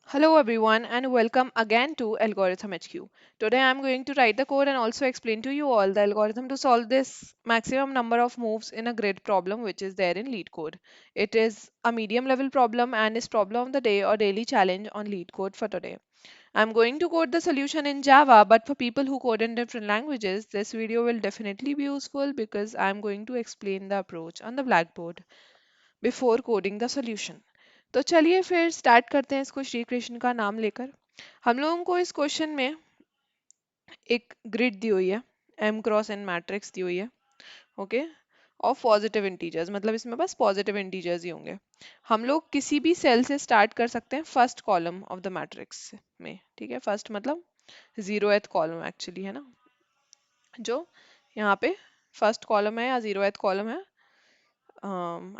Hello everyone and welcome again to Algorithm HQ. Today I'm going to write the code and also explain to you all the algorithm to solve this maximum number of moves in a grid problem which is there in LeetCode. It is a medium level problem and is problem of the day or daily challenge on LeetCode for today. I'm going to code the solution in Java, but for people who code in different languages, this video will definitely be useful because I'm going to explain the approach on the blackboard before coding the solution. तो चलिए फिर start करते हैं इसको श्री कृष्ण का नाम लेकर। हम लोगों को इस क्वेश्चन में एक ग्रिड दी हुई है, एम क्रॉस एन मैट्रिक्स दी हुई है, ओके, और पॉजिटिव इंटीजर्स, मतलब इसमें बस पॉजिटिव इंटीजर्स ही होंगे। हम लोग किसी भी सेल से स्टार्ट कर सकते हैं first column of the matrix में, ठीक है। फर्स्ट मतलब जीरोथ कॉलम एक्चुअली है ना, जो यहाँ पे फर्स्ट कॉलम है या जीरोथ कॉलम है।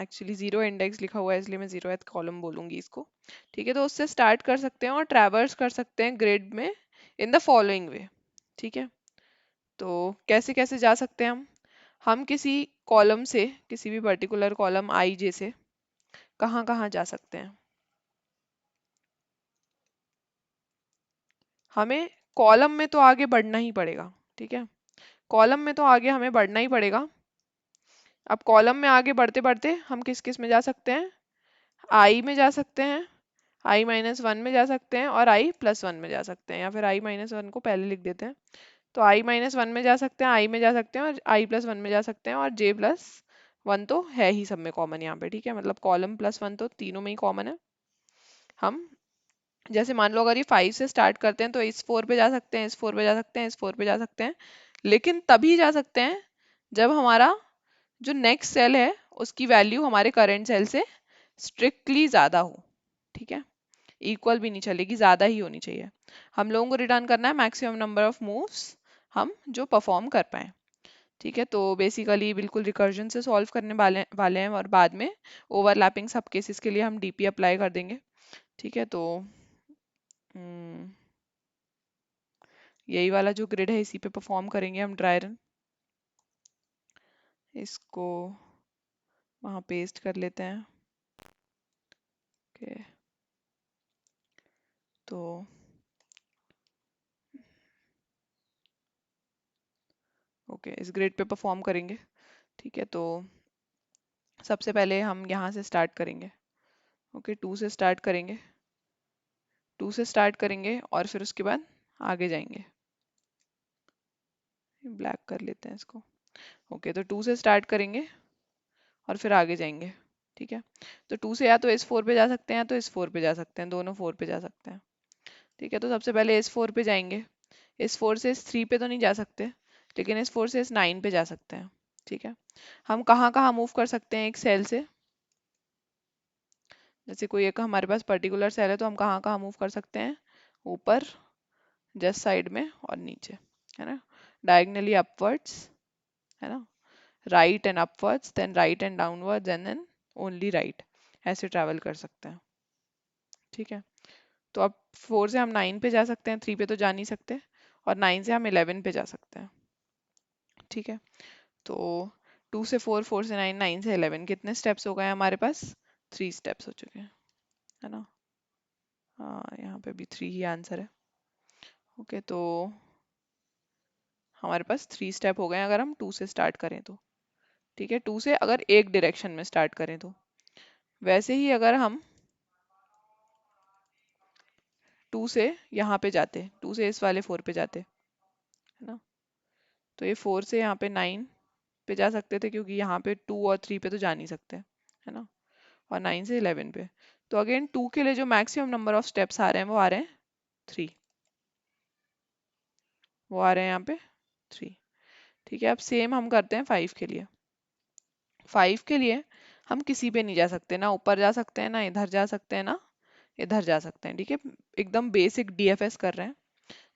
एक्चुअली जीरो इंडेक्स लिखा हुआ है इसलिए मैं जीरोथ कॉलम बोलूंगी इसको, ठीक है। तो उससे स्टार्ट कर सकते हैं और ट्रैवर्स कर सकते हैं ग्रिड में इन द फॉलोइंग वे, ठीक है। तो कैसे कैसे जा सकते हैं हम किसी कॉलम से, किसी भी पर्टिकुलर कॉलम आई जे से कहाँ कहाँ जा सकते हैं। हमें कॉलम में तो आगे बढ़ना ही पड़ेगा, ठीक है। कॉलम में तो आगे हमें बढ़ना ही पड़ेगा। अब कॉलम में आगे बढ़ते बढ़ते हम किस किस में जा सकते हैं, आई में जा सकते हैं, आई माइनस वन में जा सकते हैं और आई प्लस वन में जा सकते हैं, या फिर आई माइनस वन को पहले लिख देते हैं। तो आई माइनस वन में जा सकते हैं, आई में जा सकते हैं और आई प्लस वन में जा सकते हैं, और जे प्लस वन तो है ही सब में कॉमन यहाँ पे, ठीक है। मतलब कॉलम प्लस वन तो तीनों में ही कॉमन है। हम जैसे मान लो अगर ये फाइव से स्टार्ट करते हैं तो इस फोर पे जा सकते हैं, इस फोर पे जा सकते हैं, इस फोर पे जा सकते हैं, लेकिन तभी जा सकते हैं जब हमारा जो नेक्स्ट सेल है उसकी वैल्यू हमारे करंट सेल से स्ट्रिक्टली ज्यादा हो, ठीक है। इक्वल भी नहीं चलेगी, ज्यादा ही होनी चाहिए। हम लोगों को रिटर्न करना है मैक्सिमम नंबर ऑफ मूव्स हम जो परफॉर्म कर पाए, ठीक है। तो बेसिकली बिल्कुल रिकर्जन से सॉल्व करने वाले वाले हैं और बाद में ओवरलैपिंग सब केसेस के लिए हम डीपी अप्लाई कर देंगे, ठीक है। तो हम्म, यही वाला जो ग्रिड है इसी पे परफॉर्म करेंगे हम ड्राई रन। इसको वहाँ पेस्ट कर लेते हैं, ओके। तो ओके इस ग्रिड पे परफॉर्म करेंगे, ठीक है। तो सबसे पहले हम यहाँ से स्टार्ट करेंगे, ओके, टू से स्टार्ट करेंगे, टू से स्टार्ट करेंगे और फिर उसके बाद आगे जाएंगे। ब्लैक कर लेते हैं इसको, ओके। तो टू से स्टार्ट करेंगे और फिर आगे जाएंगे, ठीक है। तो टू से या तो इस फोर पे जा सकते हैं या तो इस फोर पे जा सकते हैं, दोनों फोर पे जा सकते हैं, ठीक है। तो सबसे पहले इस फोर पे जाएंगे, इस फोर से इस थ्री पे तो नहीं जा सकते, लेकिन इस फोर से इस नाइन पे जा सकते हैं, ठीक है। हम कहाँ कहाँ मूव कर सकते हैं एक सेल से, जैसे कोई एक हमारे पास पर्टिकुलर सेल है तो हम कहाँ कहाँ मूव कर सकते हैं, ऊपर, जस्ट साइड में और नीचे, है ना। डायगनली अपवर्ड्स, है ना, right and upwards, then right and downwards and then only right, ऐसे ट्रैवल कर सकते हैं, ठीक है। तो अब फोर से हम नाइन पे जा सकते हैं, थ्री पे तो जा नहीं सकते, और नाइन से हम इलेवन पे जा सकते हैं, ठीक है। तो टू से फोर, फोर से नाइन, नाइन से इलेवन, कितने स्टेप्स हो गए हमारे पास, थ्री स्टेप्स हो चुके हैं, है ना। हाँ यहाँ पे भी थ्री ही आंसर है, ओके। तो हमारे पास थ्री स्टेप हो गए अगर हम टू से स्टार्ट करें तो, ठीक है। टू से अगर एक डायरेक्शन में स्टार्ट करें तो, वैसे ही अगर हम टू से यहाँ पे जाते, टू से इस वाले फोर पे जाते, है ना, तो ये फोर से यहाँ पे नाइन पे जा सकते थे क्योंकि यहाँ पे टू और थ्री पे तो जा नहीं सकते, है ना, और नाइन से इलेवन पे। तो अगेन टू के लिए जो मैक्सिमम नंबर ऑफ स्टेप्स आ रहे हैं वो आ रहे हैं थ्री, वो आ रहे हैं यहाँ पे थ्री, ठीक है। अब सेम हम करते हैं फाइव के लिए। फाइव के लिए हम किसी पे नहीं जा सकते, ना ऊपर जा सकते हैं, ना इधर जा सकते हैं, ना इधर जा सकते हैं, ठीक है। एकदम बेसिक डीएफएस कर रहे हैं,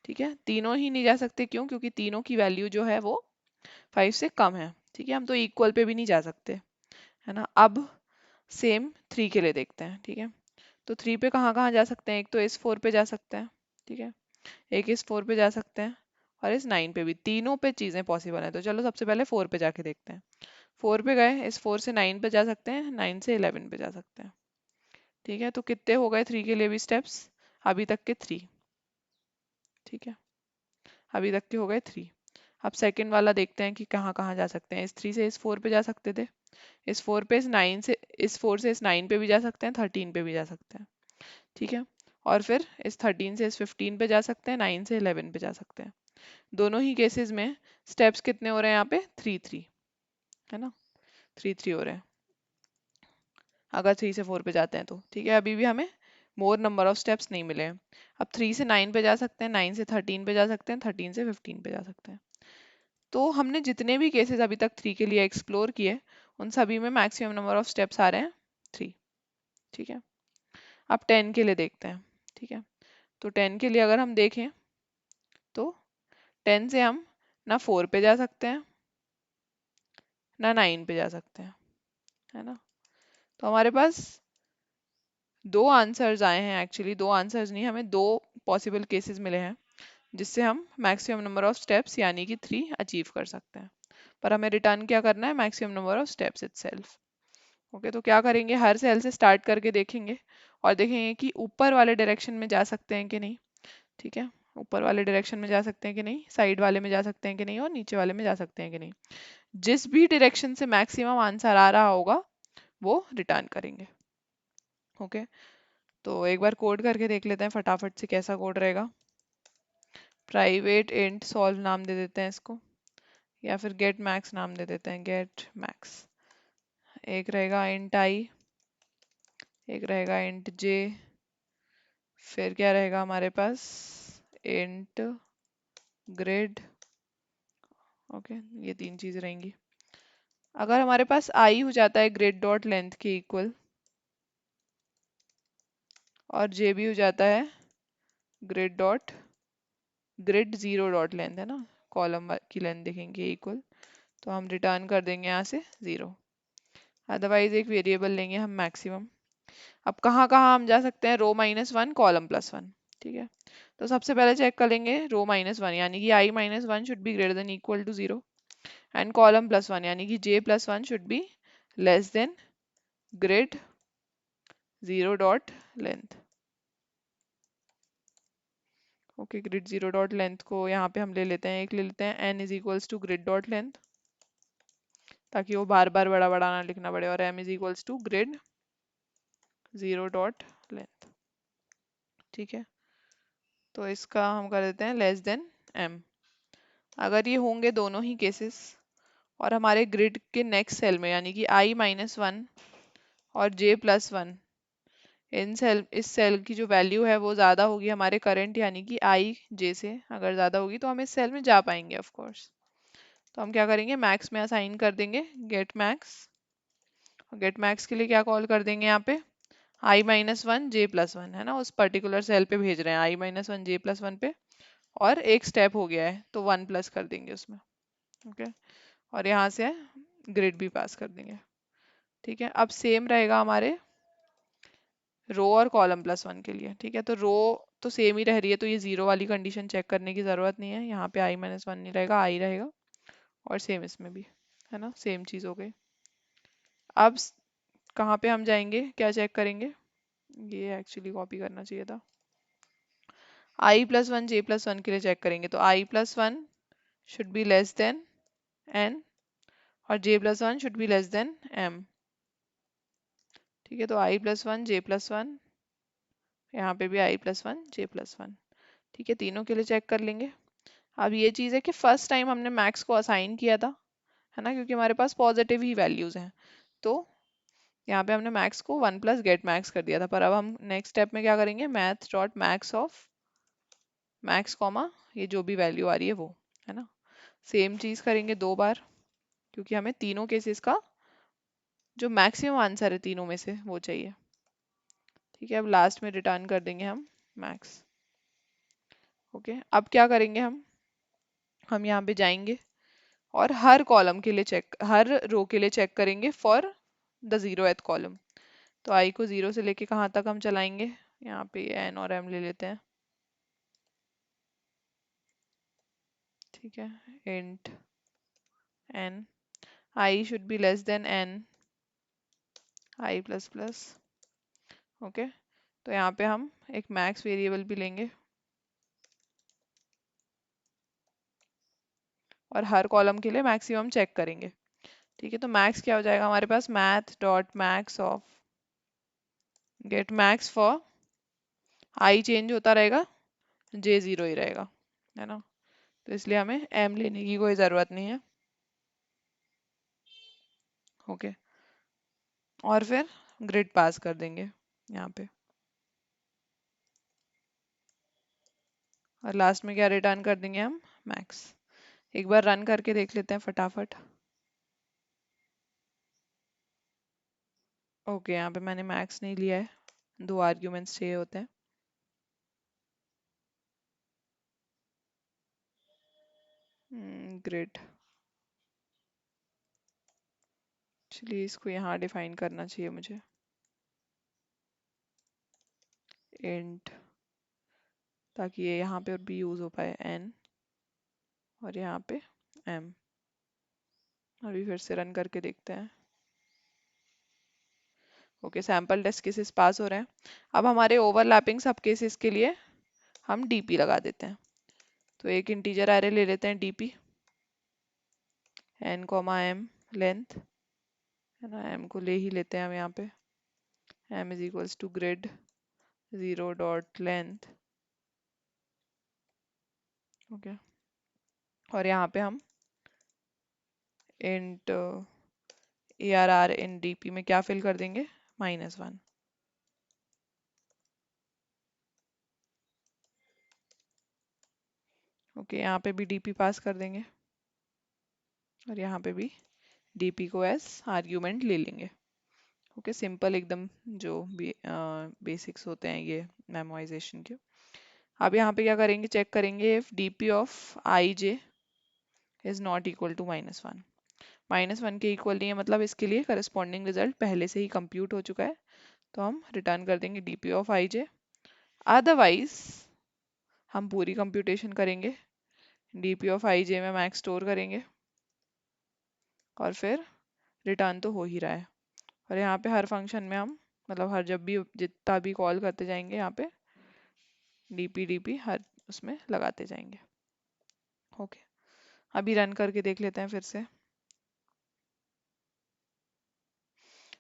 ठीक है। तीनों ही नहीं जा सकते, क्यों, क्योंकि तीनों की वैल्यू जो है वो फाइव से कम है, ठीक है। हम तो इक्वल पे भी नहीं जा सकते, है ना। अब सेम थ्री के लिए देखते हैं, ठीक है। तो थ्री पे कहाँ कहाँ जा सकते हैं, एक तो इस फोर पे जा सकते हैं, ठीक है, एक इस फोर पे जा सकते हैं, और इस नाइन पे भी, तीनों पे चीजें पॉसिबल है। तो चलो सबसे पहले फोर पे जाके देखते हैं। फोर पे गए, इस फोर से नाइन पे जा सकते हैं, नाइन से इलेवन पे जा सकते हैं, ठीक है। तो कितने हो गए थ्री के लिए भी स्टेप्स, अभी तक के 3। ठीक है, अभी तक के हो गए 3। अब सेकंड वाला देखते हैं कि कहाँ कहाँ जा सकते हैं। इस 3 से इस 4 पे जा सकते थे, इस 4 पे इस 9 से, इस 4 से इस 9 पे भी जा सकते हैं, 13 पे भी जा सकते हैं। ठीक है, और फिर इस 13 से इस 15 पे जा सकते हैं, 9 से 11 पे जा सकते हैं। दोनों ही केसेस में स्टेप्स कितने हो रहे हैं यहाँ पे? 3 3, है ना, 3 3 हो रहे हैं अगर 3 से 4 पे जाते हैं तो। ठीक है, अभी भी हमें मोर नंबर ऑफ स्टेप्स नहीं मिले हैं। अब 3 से 9 पे जा सकते हैं, 9 से 13 पे जा सकते हैं, 13 से 15 पे जा सकते हैं। तो हमने जितने भी केसेस अभी तक 3 के लिए एक्सप्लोर किए, उन सभी में मैक्सिमम नंबर ऑफ स्टेप्स आ रहे हैं 3। ठीक है, अब 10 के लिए देखते हैं। ठीक है, तो 10 के लिए अगर हम देखें तो 10 से हम ना 4 पे जा सकते हैं, ना 9 पे जा सकते हैं, है ना। तो हमारे पास दो आंसर्स आए हैं, एक्चुअली दो आंसर्स नहीं, हमें दो पॉसिबल केसेस मिले हैं जिससे हम मैक्सिमम नंबर ऑफ स्टेप्स यानी कि 3 अचीव कर सकते हैं। पर हमें रिटर्न क्या करना है? Maximum number of steps itself. Okay, तो क्या करेंगे, हर सेल से स्टार्ट करके देखेंगे और देखेंगे कि ऊपर वाले डायरेक्शन में जा सकते हैं कि नहीं। ठीक है, ऊपर वाले डायरेक्शन में जा सकते हैं कि नहीं, साइड वाले में जा सकते हैं कि नहीं, और नीचे वाले में जा सकते हैं कि नहीं। जिस भी डायरेक्शन से मैक्सिमम आंसर आ रहा होगा वो रिटर्न करेंगे। ओके, तो एक बार कोड करके देख लेते हैं फटाफट से कैसा कोड रहेगा। प्राइवेट इंट सॉल्व नाम दे देते हैं इसको, या फिर गेट मैक्स नाम दे देते हैं, गेट मैक्स। एक रहेगा इंट आई, एक रहेगा इंट जे, फिर क्या रहेगा हमारे पास, इंट ग्रिड। ओके, ये तीन चीज रहेंगी। अगर हमारे पास आई हो जाता है ग्रिड डॉट लेंथ के इक्वल, और जे भी हो जाता है ग्रिड जीरो डॉट लेंथ, है ना, कॉलम की लेंथ देखेंगे इक्वल, तो हम रिटर्न कर देंगे यहाँ से 0। अदरवाइज एक वेरिएबल लेंगे हम मैक्सिमम। अब कहाँ कहाँ हम जा सकते हैं? रो -1, कॉलम +1। ठीक है, तो सबसे पहले चेक कर लेंगे रो -1 यानी कि I -1 should be greater than equal to 0, and column +1 यानी कि j+1 should be less than grid 0 dot length. Okay, grid 0 dot length को यहाँ पे हम ले लेते हैं, एक ले लेते हैं n is equals to grid dot length, ताकि वो बार बार बड़ा बड़ा ना लिखना पड़े, और m is equals to grid 0 dot length. ठीक है, तो इसका हम कर देते हैं लेस देन m। अगर ये होंगे दोनों ही केसेस, और हमारे ग्रिड के नेक्स्ट सेल में यानी कि i -1 और j+1, इस सेल की जो वैल्यू है वो ज़्यादा होगी हमारे करंट यानी कि i j से, अगर ज़्यादा होगी तो हम इस सेल में जा पाएंगे ऑफ कोर्स। तो हम क्या करेंगे, मैक्स में असाइन कर देंगे गेट मैक्स। गेट मैक्स के लिए क्या कॉल कर देंगे यहाँ पे, i -1 j+1, है ना, उस पर्टिकुलर सेल पे भेज रहे हैं i -1 j+1 पे, और एक स्टेप हो गया है तो 1 प्लस कर देंगे उसमें। ओके, और यहाँ से ग्रिड भी पास कर देंगे। ठीक है, अब सेम रहेगा हमारे रो और कॉलम +1 के लिए। ठीक है, तो रो तो सेम ही रह रही है, तो ये 0 वाली कंडीशन चेक करने की ज़रूरत नहीं है, यहाँ पे i -1 नहीं रहेगा, i रहेगा, और सेम इसमें भी, है ना, सेम चीज़ हो गई। अब कहाँ पे हम जाएंगे, क्या चेक करेंगे, ये एक्चुअली कॉपी करना चाहिए था। i+1 j+1 के लिए चेक करेंगे, तो i+1 should be less then n, और j+1 should be less then m। ठीक है, तो i+1 j+1, यहाँ पे भी i+1 j+1। ठीक है, तीनों के लिए चेक कर लेंगे। अब ये चीज़ है कि फर्स्ट टाइम हमने मैक्स को असाइन किया था, है ना, क्योंकि हमारे पास पॉजिटिव ही वैल्यूज हैं, तो यहाँ पे हमने मैक्स को 1 प्लस गेट मैक्स कर दिया था। पर अब हम नेक्स्ट स्टेप में क्या करेंगे, math dot max of max comma ये जो भी वैल्यू आ रही है वो, है ना, सेम चीज़ करेंगे 2 बार, क्योंकि हमें तीनों केसेस का जो मैक्सिमम आंसर है तीनों में से वो चाहिए। ठीक है, अब लास्ट में रिटर्न कर देंगे हम मैक्स। ओके, अब क्या करेंगे हम यहाँ पे जाएंगे और हर कॉलम के लिए चेक, हर रो के लिए चेक करेंगे फॉर द 0th कॉलम। तो आई को 0 से लेके कहाँ तक हम चलाएंगे, यहाँ पे एन और एम ले लेते हैं। ठीक है, int N, I should be less than N I plus plus. Okay, तो यहाँ पे हम एक मैक्स वेरिएबल भी लेंगे और हर कॉलम के लिए मैक्सिमम चेक करेंगे। ठीक है, तो मैक्स क्या हो जाएगा हमारे पास, math dot max of get max for I change होता रहेगा, जे जीरो ही रहेगा, है ना। तो इसलिए हमें एम लेने की कोई ज़रूरत नहीं है। ओके, और फिर ग्रिड पास कर देंगे यहाँ पे, और लास्ट में क्या रिटर्न कर देंगे हम, मैक्स। एक बार रन करके देख लेते हैं फटाफट। ओके, यहाँ पे मैंने मैक्स नहीं लिया है, 2 आर्ग्यूमेंट्स चाहिए होते हैं। ग्रिड, चलिए इसको यहाँ डिफाइन करना चाहिए मुझे, इंट, ताकि ये यहाँ पे भी यूज़ हो पाए n, और यहाँ पे m। अभी फिर से रन करके देखते हैं। Okay, sample test cases pass हो रहे हैं। अब हमारे ओवरलैपिंग सब केसेस के लिए हम dp लगा देते हैं। तो एक इंटीजर एरे ले लेते हैं dp, n m लेंथ, है ना, m को ले ही लेते हैं हम यहाँ पे, m is equals to grid 0 dot length. Okay, और यहाँ पे हम इंट ARR इन dp में क्या फिल कर देंगे, -1। ओके, यहाँ पे भी dp पास कर देंगे, और यहाँ पे भी dp को एज आर्ग्यूमेंट ले लेंगे। ओके, सिंपल एकदम, जो भी बेसिक्स होते हैं ये मेमोराइजेशन के। अब यहाँ पे क्या करेंगे, चेक करेंगे if dp of I J is not equal to -1। -1 के इक्वल नहीं है, मतलब इसके लिए करस्पॉन्डिंग रिजल्ट पहले से ही कंप्यूट हो चुका है, तो हम रिटर्न कर देंगे dp of I J. Otherwise हम पूरी कंप्यूटेशन करेंगे, dp ऑफ आई जे में मैक्स स्टोर करेंगे, और फिर रिटर्न तो हो ही रहा है। और यहाँ पे हर फंक्शन में हम, मतलब हर जब भी जितना भी कॉल करते जाएंगे, यहाँ पे dp हर उसमें लगाते जाएंगे। ओके, अभी रन करके देख लेते हैं फिर से।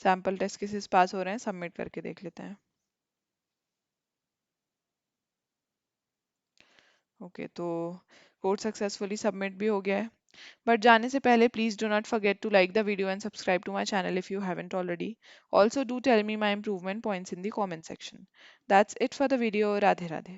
सैम्पल टेस्ट केसेस पास हो रहे हैं, सबमिट करके देख लेते हैं। ओके, तो कोड सक्सेसफुली सबमिट भी हो गया है। बट जाने से पहले please do not forget to like the video and subscribe to my channel if you haven't already. Also do tell me my improvement points in the comment section. That's it for the video. Radhe Radhe.